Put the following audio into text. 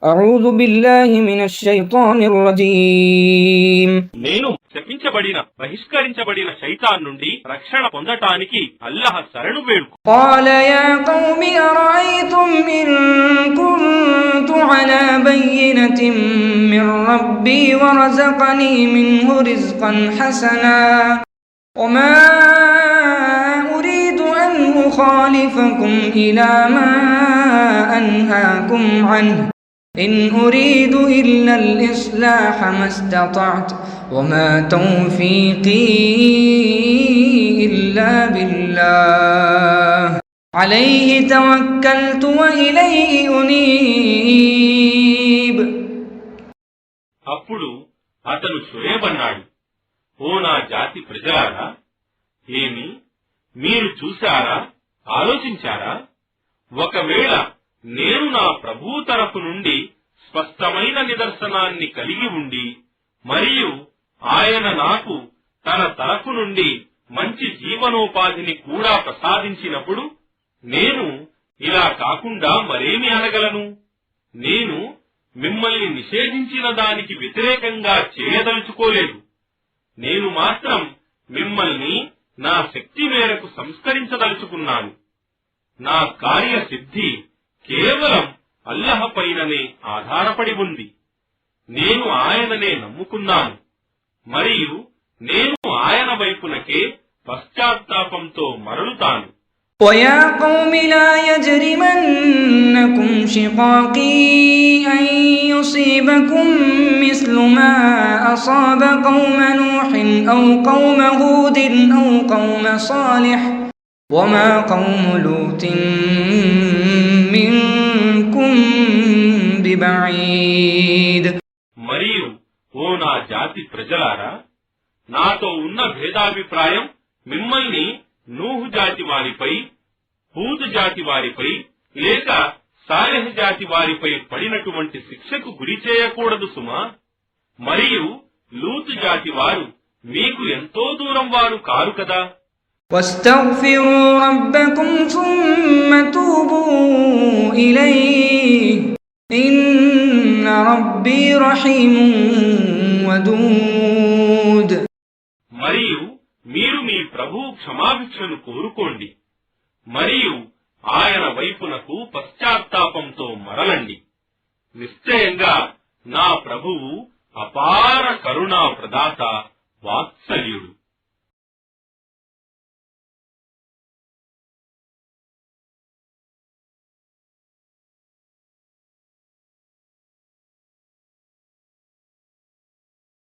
أعوذ بالله من الشيطان الرجيم నేను శపించబడిన బహిష్కరించబడిన శైతాన్ నుండి రక్షణ పొందటానికి అల్లాహ్ శరణు వేడుకు. قال يا قوم أرأيتم إن كنت على بينة من ربي ورزقني منه رزقا حسنا وما أريد أن أخالفكم إلى ما أنهاكم عنه إن أريد إلا الإصلاح ما استطعت وما توفيقي إلا بالله عليه توكلت وإليه أنيب. అప్పుడు అతను షుయేబ్ అన్నాడు, ఓ నా జాతి ప్రజలారా, ఏమి మీరు చూశారా, ఆలోచించారా? ఒకవేళ నేను నా ప్రభువు తరఫు నుండి స్పష్టమైన నిదర్శనాన్ని కలిగి ఉండి మరియు ఆయన నాకు తన తరఫు నుండి మంచి జీవనోపాధిని కూడా ప్రసాదించినప్పుడు నేను ఇలా కాకుండా మరేమి అనగలను? నేను మిమ్మల్ని నిషేధించిన దానికి వ్యతిరేకంగా చేయదలుచుకోలేదు. నేను మాత్రం మిమ్మల్ని నా శక్తి మేరకు సంస్కరించదలుచుకున్నాను. నా కార్యసిద్ధి కేవలం అల్లాహ్ పైననే ఆధారపడి ఉంది. నేను ఆయననే నమ్ముకున్నాను మరియు నేను ఆయన వైపునకే పశ్చాత్తాపంతో మరలుతాను. ويا قوم لا يجرمنكم شقاقي أن يصيبكم مثل ما أصاب قوم نوح أو قوم هود أو قوم صالح وما قوم لوط منكم ببعيد. మరియు ఓ నా జాతి ప్రజలారా, నాతో ఉన్న భేదాభిప్రాయం మిమ్మల్ని నూహు జాతి వారిపై, హూద్ జాతి వారిపై లేక సాలెహ్ జాతి వారిపై పడినటువంటి శిక్షకు గురి చేయకూడదు సుమా. మరియు లూతు జాతి వారు మీకు ఎంతో దూరం వారు కారు కదా. واستغفروا ربكم ثم توبوا إليه إن ربي رحيم ودود. మరియు మీరు మీ ప్రభువు క్షమాభిక్షను కోరుకోండి మరియు ఆయన వైపునకు పశ్చాత్తాపంతో మరలండి. నిశ్చయంగా నా ప్రభువు అపార కరుణా ప్రదాత, వాత్సల్యుడు.